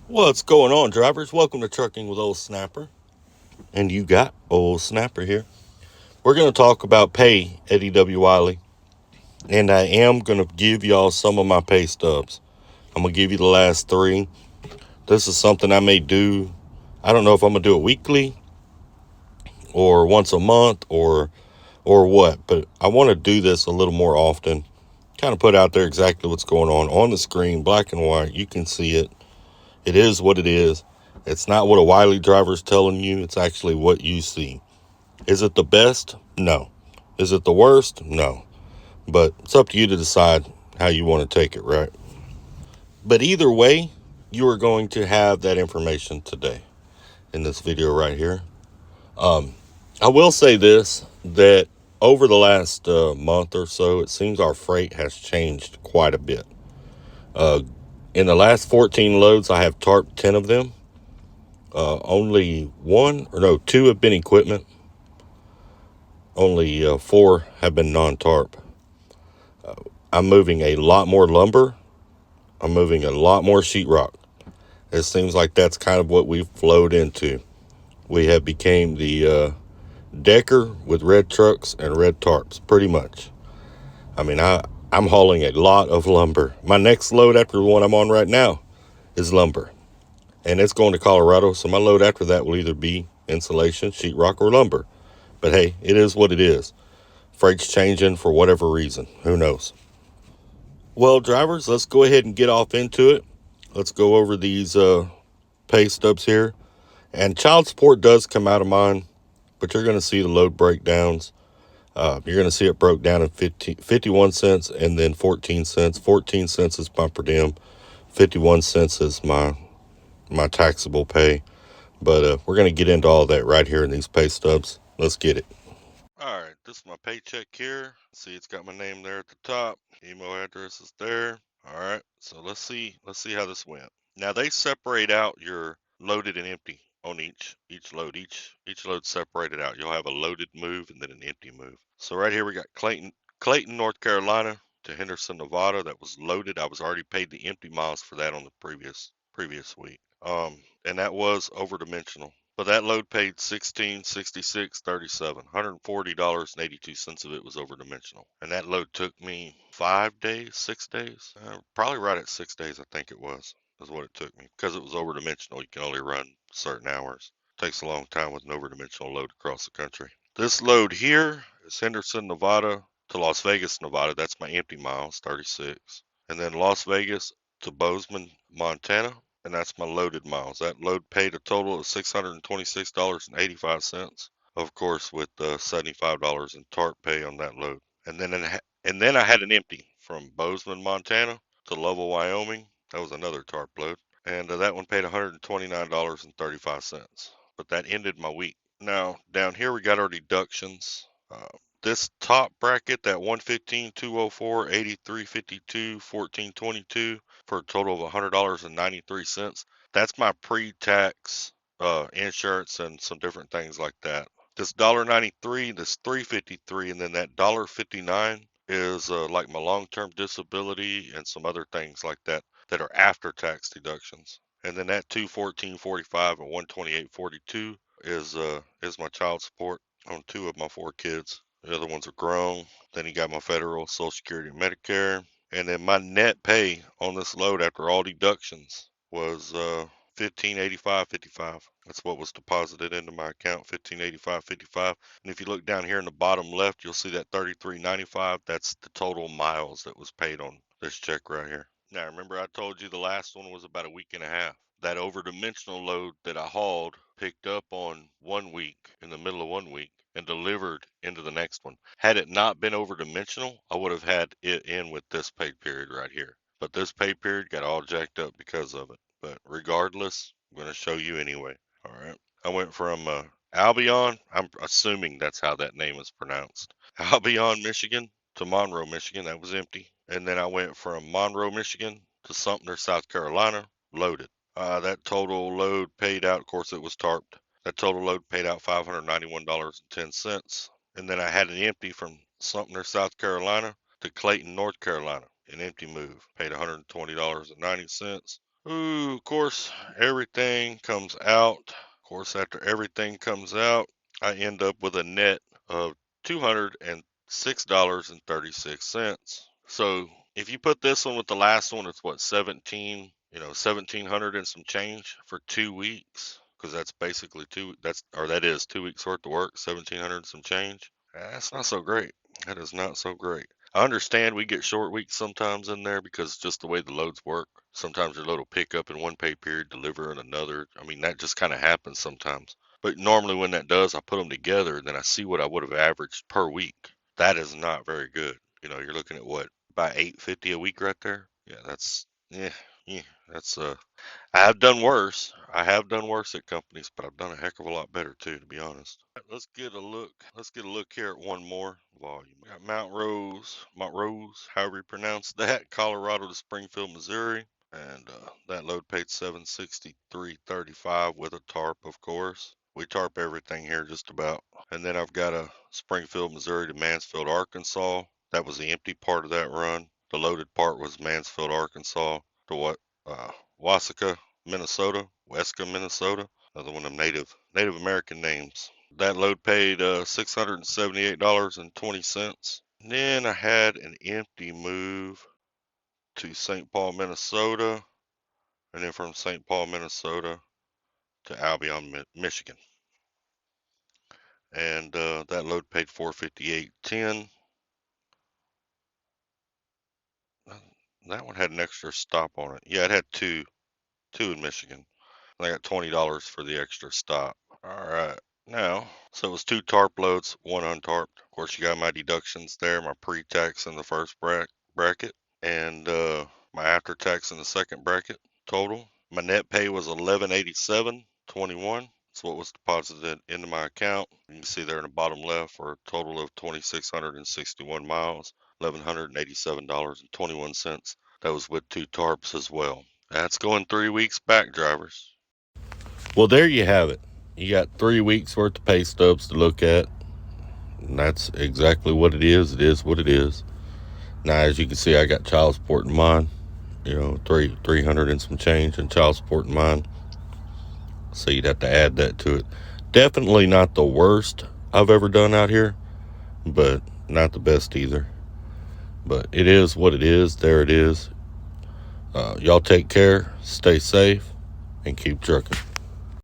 What's going on, drivers? Welcome to Trucking with Old Snapper. And you got Old Snapper here. We're going to talk about pay at E.W. Wylie. And I am going to give y'all some of my pay stubs. I'm going to give you the last three. This is something I may do. I don't know if I'm going to do it weekly or once a month or what. But I want to do this a little more often. Kind of put out there exactly what's going on the screen, black and white. You can see it. It is what it is. It's not what a Wylie driver is telling you. It's actually what you see. Is it the best? No. Is it the worst? No. But it's up to you to decide how you want to take it, right? But either way, you are going to have that information today in this video right here. I will say this, that over the last month or so, it seems our freight has changed quite a bit. In the last 14 loads, I have tarped 10 of them. Only two have been equipment. Only 4 have been non-tarp. I'm moving a lot more lumber. I'm moving a lot more sheetrock. It seems like that's kind of what we've flowed into. We have became the decker with red trucks and red tarps, pretty much. I mean, I'm hauling a lot of lumber. My next load after the one I'm on right now is lumber. And it's going to Colorado, so my load after that will either be insulation, sheetrock, or lumber. But hey, it is what it is. Freight's changing for whatever reason. Who knows? Well, drivers, let's go ahead and get off into it. Let's go over these pay stubs here. And child support does come out of mine, but you're going to see the load breakdowns. You're going to see it broke down in 51 cents and then 14 cents. 14 cents is my per diem. 51 cents is my taxable pay. But we're going to get into all that right here in these pay stubs. Let's get it. All right, this is my paycheck here. See, it's got my name there at the top. Email address is there. All right, so let's see how this went. Now they separate out your loaded and empty on each load. Each load separated out. You'll have a loaded move and then an empty move. So right here we got Clayton, North Carolina to Henderson, Nevada. That was loaded. I was already paid the empty miles for that on the previous week. And that was over dimensional. But that load paid $1666.37. $140.82 of it was over dimensional. And that load took me 5 days, 6 days, probably right at 6 days, I think it was, is what it took me. Because it was over dimensional, you can only run certain hours. It takes a long time with an over dimensional load across the country. This load here is Henderson, Nevada to Las Vegas, Nevada. That's my empty miles, 36. And then Las Vegas to Bozeman, Montana, and that's my loaded miles. That load paid a total of $626.85, of course, with $75 in TARP pay on that load. And then I had an empty from Bozeman, Montana to Lovell, Wyoming. That was another TARP load, and that one paid $129.35. But that ended my week. Now down here we got our deductions. This top bracket, that 115, 204, 8352, 1422 for a total of $100.93. That's my pre-tax insurance and some different things like that. This $1.93, this $3.53, and then that $1.59 is like my long-term disability and some other things like that that are after-tax deductions. And then that 214.45 and 128.42 is my child support on 2 of my 4 kids. The other ones are grown. Then you got my federal, Social Security, and Medicare. And then my net pay on this load after all deductions was 1585.55. That's what was deposited into my account, 1585.55. And if you look down here in the bottom left, you'll see that 33.95. That's the total miles that was paid on this check right here. Now remember I told you the last one was about a week and a half. That over-dimensional load that I hauled picked up on 1 week, in the middle of 1 week, and delivered into the next one. Had it not been over-dimensional, I would have had it in with this pay period right here. But this pay period got all jacked up because of it. But regardless, I'm going to show you anyway. All right. I went from Albion, I'm assuming that's how that name is pronounced, Albion, Michigan to Monroe, Michigan. That was empty. And then I went from Monroe, Michigan to Sumter, South Carolina, loaded. That total load paid out, of course, it was tarped. That total load paid out $591.10. And then I had an empty from Sumter, South Carolina to Clayton, North Carolina. An empty move. Paid $120.90. Ooh, of course, everything comes out. Of course, after everything comes out, I end up with a net of $206.36. So if you put this one with the last one, it's what, 1700 and some change for 2 weeks, because that's basically that is 2 weeks worth of work, 1700 and some change. That's not so great. That is not so great. I understand we get short weeks sometimes in there because just the way the loads work. Sometimes your load will pick up in one pay period, deliver in another. I mean, that just kind of happens sometimes. But normally when that does, I put them together and then I see what I would have averaged per week. That is not very good. You're looking at what, about 850 a week right there. Yeah, yeah, that's I have done worse. I have done worse at companies, but I've done a heck of a lot better too, to be honest. Let's get a look. Let's get a look here at one more volume. We got Mount Rose, however you pronounce that, Colorado to Springfield, Missouri, and that load paid 763.35 with a tarp, of course. We tarp everything here just about. And then I've got a Springfield, Missouri to Mansfield, Arkansas. That was the empty part of that run. The loaded part was Mansfield, Arkansas to what? Waseca, Minnesota, Weska, Minnesota. Another one of them Native American names. That load paid $678.20. Then I had an empty move to St. Paul, Minnesota, and then from St. Paul, Minnesota to Albion, Michigan. And that load paid $458.10. That one had an extra stop on it. Yeah, it had two in Michigan. I got $20 for the extra stop. All right. Now, so it was 2 tarp loads, 1 untarped. Of course, you got my deductions there, my pre-tax in the first bracket, and my after-tax in the second bracket total. My net pay was $1187.21. That's what was deposited into my account. You can see there in the bottom left for a total of 2,661 miles, $1,187.21. That was with 2 tarps as well. That's going 3 weeks back, drivers. Well, there you have it. You got 3 weeks worth of pay stubs to look at. And that's exactly what it is. It is what it is. Now, as you can see, I got child support in mine. 300 and some change in child support in mine. So you'd have to add that to it. Definitely not the worst I've ever done out here, but not the best either. But it is what it is. There it is. Y'all take care, stay safe, and keep trucking.